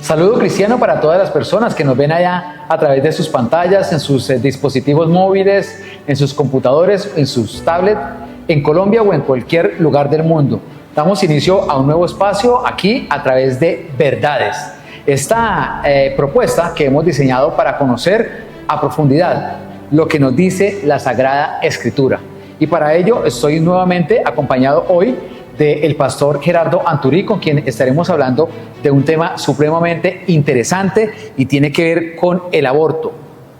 Saludo cristiano para todas las personas que nos ven allá a través de sus pantallas, en sus dispositivos móviles, en sus computadores, en sus tablets, en Colombia o en cualquier lugar del mundo. Damos inicio a un nuevo espacio aquí a través de Verdades. Esta propuesta que hemos diseñado para conocer a profundidad lo que nos dice la Sagrada Escritura. Y para ello estoy nuevamente acompañado hoy del pastor Gerardo Anturí, con quien estaremos hablando de un tema supremamente interesante y tiene que ver con el aborto.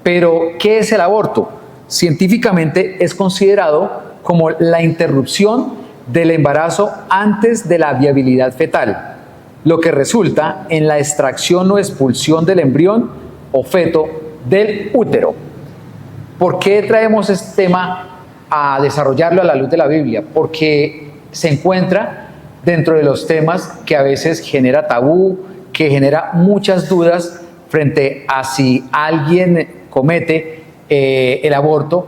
Pero, ¿qué es el aborto? Científicamente es considerado como la interrupción del embarazo antes de la viabilidad fetal, lo que resulta en la extracción o expulsión del embrión o feto del útero. ¿Por qué traemos este tema a desarrollarlo a la luz de la Biblia? Porque se encuentra dentro de los temas que a veces genera tabú, que genera muchas dudas frente a si alguien comete el aborto,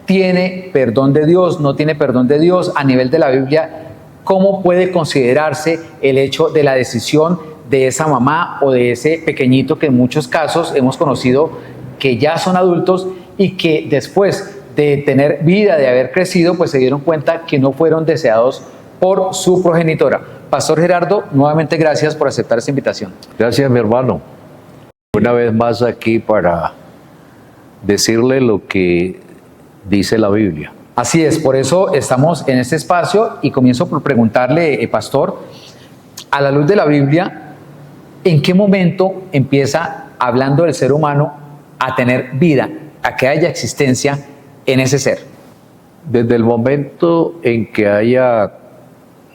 tiene perdón de Dios, no tiene perdón de Dios. A nivel de la Biblia, ¿cómo puede considerarse el hecho de la decisión de esa mamá o de ese pequeñito que en muchos casos hemos conocido que ya son adultos y que después de tener vida, de haber crecido, pues se dieron cuenta que no fueron deseados por su progenitora? Pastor Gerardo, nuevamente gracias por aceptar esta invitación. Gracias, mi hermano. Una vez más aquí para decirle lo que dice la Biblia. Así es, por eso estamos en este espacio y comienzo por preguntarle, pastor, a la luz de la Biblia, ¿en qué momento empieza, hablando del ser humano, a tener vida, a que haya existencia en ese ser? Desde el momento en que haya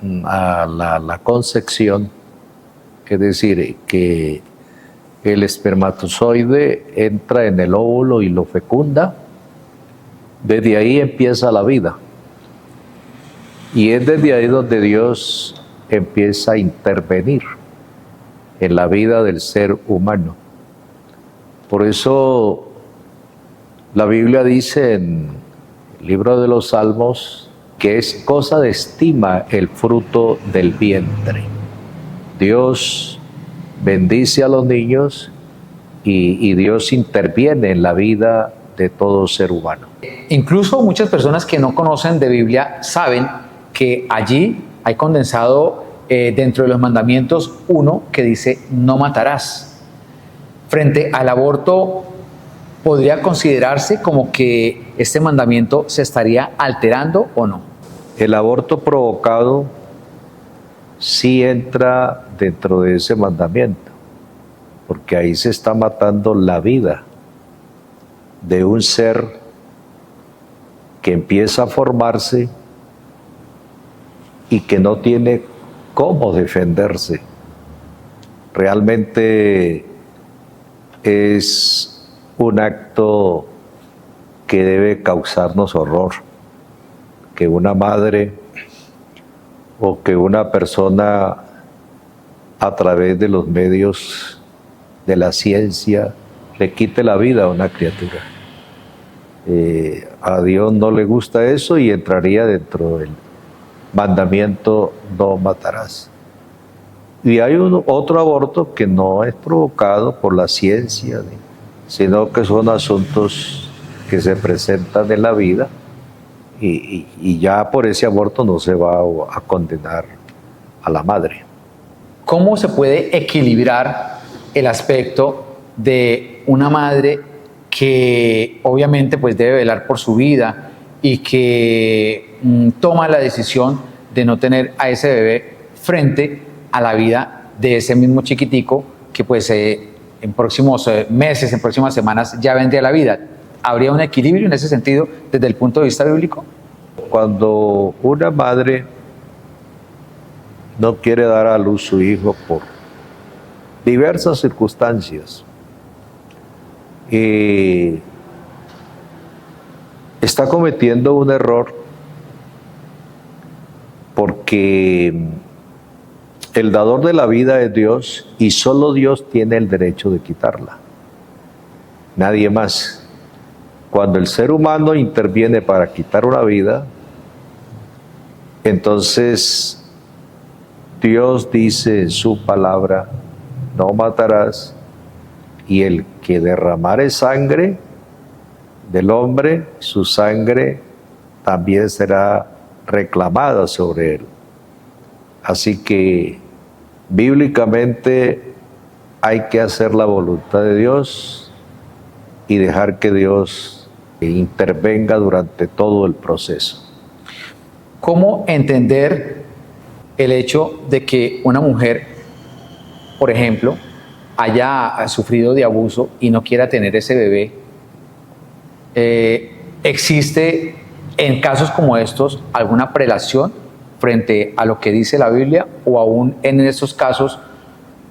la concepción, es decir, que el espermatozoide entra en el óvulo y lo fecunda, desde ahí empieza la vida. Y es desde ahí donde Dios empieza a intervenir en la vida del ser humano. Por eso la Biblia dice en el libro de los Salmos que es cosa de estima el fruto del vientre. Dios bendice a los niños y Dios interviene en la vida de todo ser humano. Incluso muchas personas que no conocen de Biblia saben que allí hay condensado dentro de los mandamientos uno que dice no matarás. Frente al aborto, ¿podría considerarse como que este mandamiento se estaría alterando o no? El aborto provocado sí entra dentro de ese mandamiento, porque ahí se está matando la vida de un ser que empieza a formarse y que no tiene cómo defenderse. Realmente es un acto que debe causarnos horror, que una madre o que una persona a través de los medios de la ciencia le quite la vida a una criatura. A Dios no le gusta eso y entraría dentro del mandamiento no matarás. Y hay otro aborto que no es provocado por la ciencia, sino que son asuntos que se presentan en la vida y ya por ese aborto no se va a condenar a la madre. ¿Cómo se puede equilibrar el aspecto de una madre que obviamente pues debe velar por su vida y que toma la decisión de no tener a ese bebé frente a la vida de ese mismo chiquitico que pues en próximos meses, en próximas semanas ya vendría a la vida? ¿Habría un equilibrio en ese sentido desde el punto de vista bíblico? Cuando una madre no quiere dar a luz su hijo por diversas circunstancias, está cometiendo un error, porque el dador de la vida es Dios y solo Dios tiene el derecho de quitarla, nadie más. Cuando el ser humano interviene para quitar una vida, entonces Dios dice en su palabra no matarás, y el que derramare sangre del hombre, su sangre también será reclamada sobre él. Así que bíblicamente hay que hacer la voluntad de Dios y dejar que Dios intervenga durante todo el proceso. ¿Cómo entender el hecho de que una mujer, por ejemplo, haya sufrido de abuso y no quiera tener ese bebé? ¿Existe en casos como estos alguna prelación frente a lo que dice la Biblia, o aún en estos casos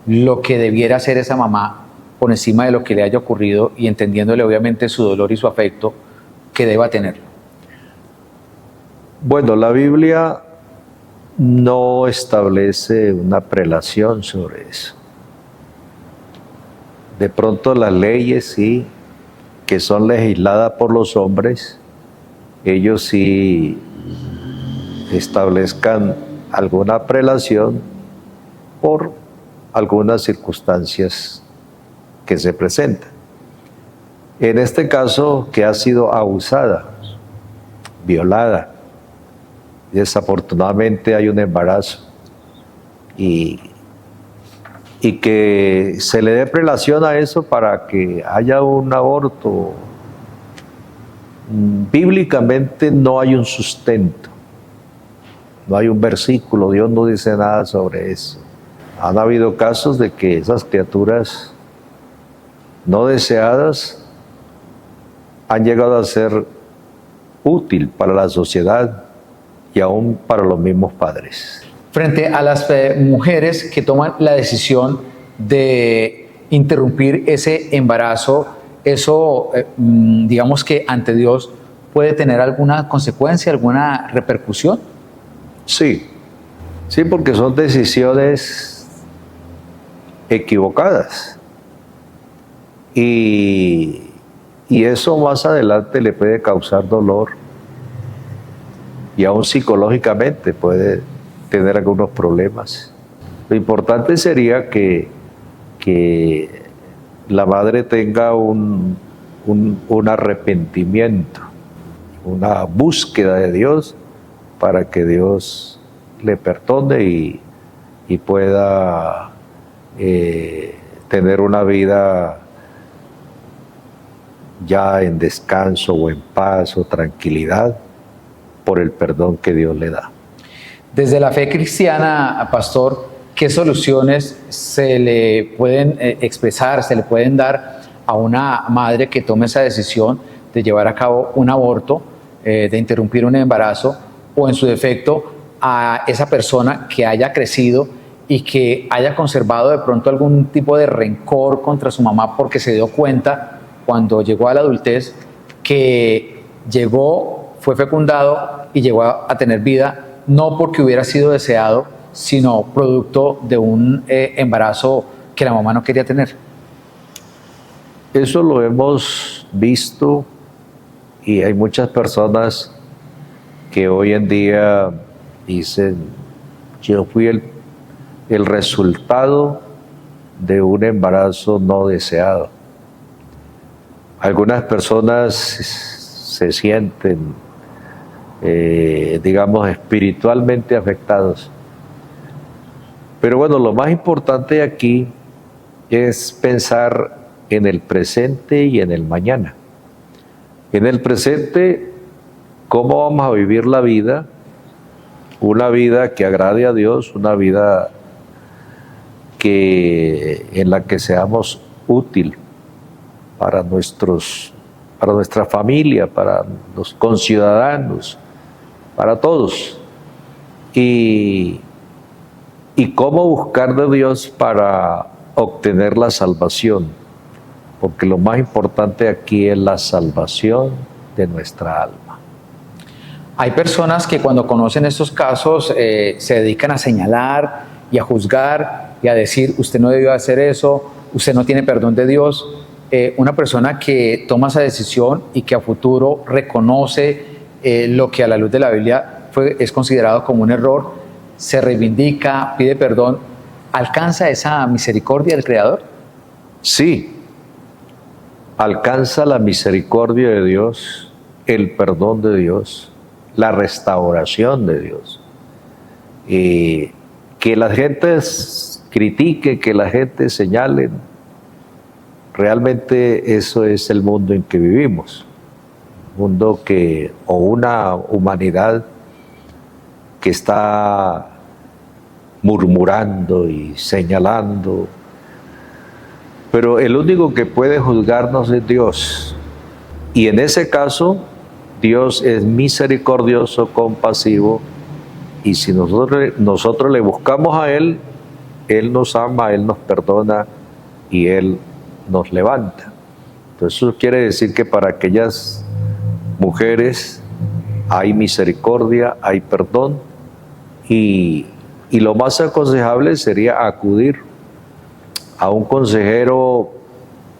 lo que debiera hacer esa mamá por encima de lo que le haya ocurrido y entendiéndole obviamente su dolor y su afecto que deba tenerlo? Bueno, la Biblia no establece una prelación sobre eso. De pronto las leyes sí, que son legisladas por los hombres, ellos sí establezcan alguna prelación por algunas circunstancias que se presentan. En este caso, que ha sido abusada, violada, desafortunadamente hay un embarazo y que se le dé prelación a eso para que haya un aborto. Bíblicamente no hay un sustento, no hay un versículo, Dios no dice nada sobre eso. Han habido casos de que esas criaturas no deseadas han llegado a ser útil para la sociedad y aún para los mismos padres. Frente a las mujeres que toman la decisión de interrumpir ese embarazo, eso, digamos que ante Dios, ¿puede tener alguna consecuencia, alguna repercusión? Sí, sí, porque son decisiones equivocadas. Y eso más adelante le puede causar dolor y aún psicológicamente puede tener algunos problemas. Lo importante sería que la madre tenga un arrepentimiento, una búsqueda de Dios para que Dios le perdone y pueda tener una vida ya en descanso o en paz o tranquilidad por el perdón que Dios le da. Desde la fe cristiana, pastor, ¿qué soluciones se le pueden expresar, se le pueden dar a una madre que tome esa decisión de llevar a cabo un aborto, de interrumpir un embarazo, o en su defecto a esa persona que haya crecido y que haya conservado de pronto algún tipo de rencor contra su mamá porque se dio cuenta cuando llegó a la adultez que fue fecundado y llegó a tener vida, no porque hubiera sido deseado, sino producto de un embarazo que la mamá no quería tener? Eso lo hemos visto y hay muchas personas que hoy en día dicen: yo fui el resultado de un embarazo no deseado. Algunas personas se sienten, digamos, espiritualmente afectados. Pero bueno, lo más importante aquí es pensar en el presente y en el mañana. En el presente, ¿cómo vamos a vivir la vida? Una vida que agrade a Dios, una vida en la que seamos útil para nuestra familia, para los conciudadanos, para todos. Y cómo buscar de Dios para obtener la salvación, porque lo más importante aquí es la salvación de nuestra alma. Hay personas que cuando conocen estos casos se dedican a señalar y a juzgar y a decir: usted no debió hacer eso, usted no tiene perdón de Dios. Una persona que toma esa decisión y que a futuro reconoce lo que a la luz de la Biblia es considerado como un error, se reivindica, pide perdón, alcanza esa misericordia del Creador? Sí, alcanza la misericordia de Dios, el perdón de Dios, la restauración de Dios. Que la gente critique, que la gente señale, realmente eso es el mundo en que vivimos. Un mundo o una humanidad que está murmurando y señalando. Pero el único que puede juzgarnos es Dios. Y en ese caso, Dios es misericordioso, compasivo, y si nosotros le buscamos a Él, Él nos ama, Él nos perdona y Él nos levanta. Entonces eso quiere decir que para aquellas mujeres hay misericordia, hay perdón, y lo más aconsejable sería acudir a un consejero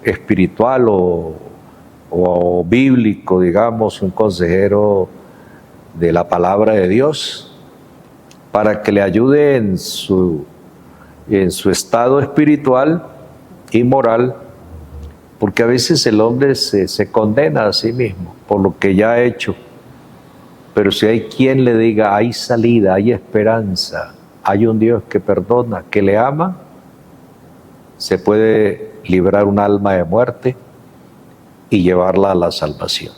espiritual o bíblico, digamos, un consejero de la palabra de Dios, para que le ayude en su estado espiritual y moral, porque a veces el hombre se condena a sí mismo por lo que ya ha hecho. Pero si hay quien le diga, hay salida, hay esperanza, hay un Dios que perdona, que le ama, se puede librar un alma de muerte y llevarla a la salvación.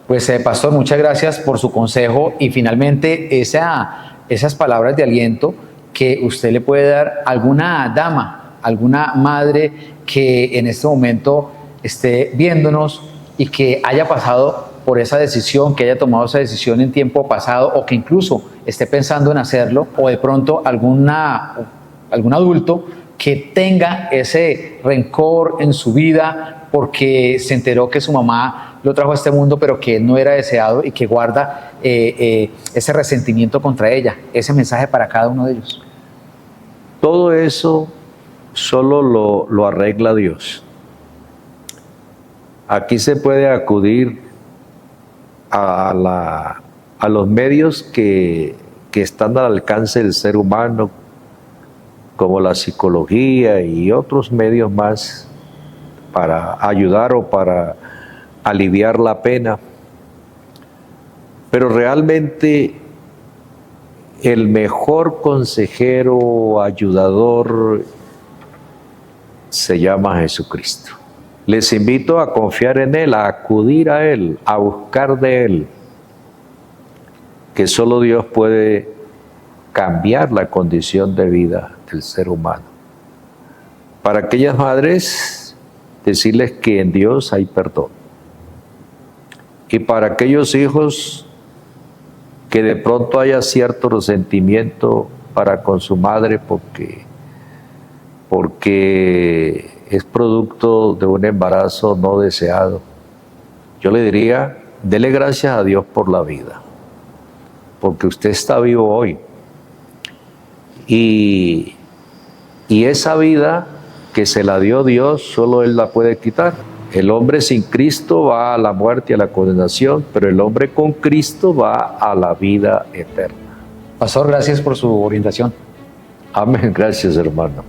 Pues pastor, muchas gracias por su consejo y finalmente esas palabras de aliento que usted le puede dar a alguna dama, alguna madre que en este momento esté viéndonos y que haya pasado por esa decisión, que haya tomado esa decisión en tiempo pasado o que incluso esté pensando en hacerlo, o de pronto algún adulto que tenga ese rencor en su vida porque se enteró que su mamá lo trajo a este mundo pero que no era deseado y que guarda ese resentimiento contra ella. Ese mensaje para cada uno de ellos. Todo eso solo lo arregla Dios. Aquí se puede acudir a los medios que están al alcance del ser humano, como la psicología y otros medios más, para ayudar o para aliviar la pena. Pero realmente el mejor consejero, ayudador, se llama Jesucristo. Les invito a confiar en Él, a acudir a Él, a buscar de Él, que solo Dios puede cambiar la condición de vida del ser humano. Para aquellas madres, decirles que en Dios hay perdón. Y para aquellos hijos que de pronto haya cierto resentimiento para con su madre porque es producto de un embarazo no deseado, yo le diría, dele gracias a Dios por la vida, porque usted está vivo hoy. Y esa vida que se la dio Dios, solo Él la puede quitar. El hombre sin Cristo va a la muerte y a la condenación, pero el hombre con Cristo va a la vida eterna. Pastor, gracias por su orientación. Amén, gracias hermano.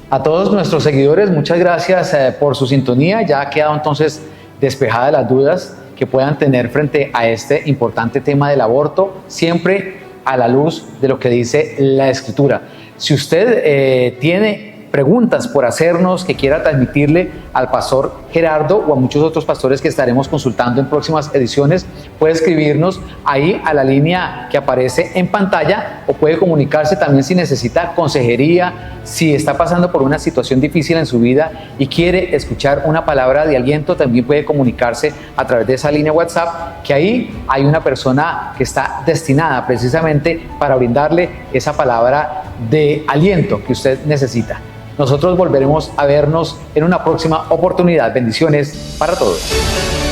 A todos nuestros seguidores, muchas gracias por su sintonía. Ya ha quedado entonces despejadas las dudas que puedan tener frente a este importante tema del aborto, siempre a la luz de lo que dice la Escritura. Si usted tiene preguntas por hacernos que quiera transmitirle al pastor Gerardo o a muchos otros pastores que estaremos consultando en próximas ediciones, puede escribirnos ahí a la línea que aparece en pantalla o puede comunicarse también si necesita consejería, si está pasando por una situación difícil en su vida y quiere escuchar una palabra de aliento, también puede comunicarse a través de esa línea WhatsApp, que ahí hay una persona que está destinada precisamente para brindarle esa palabra de aliento que usted necesita. Nosotros volveremos a vernos en una próxima oportunidad. Bendiciones para todos.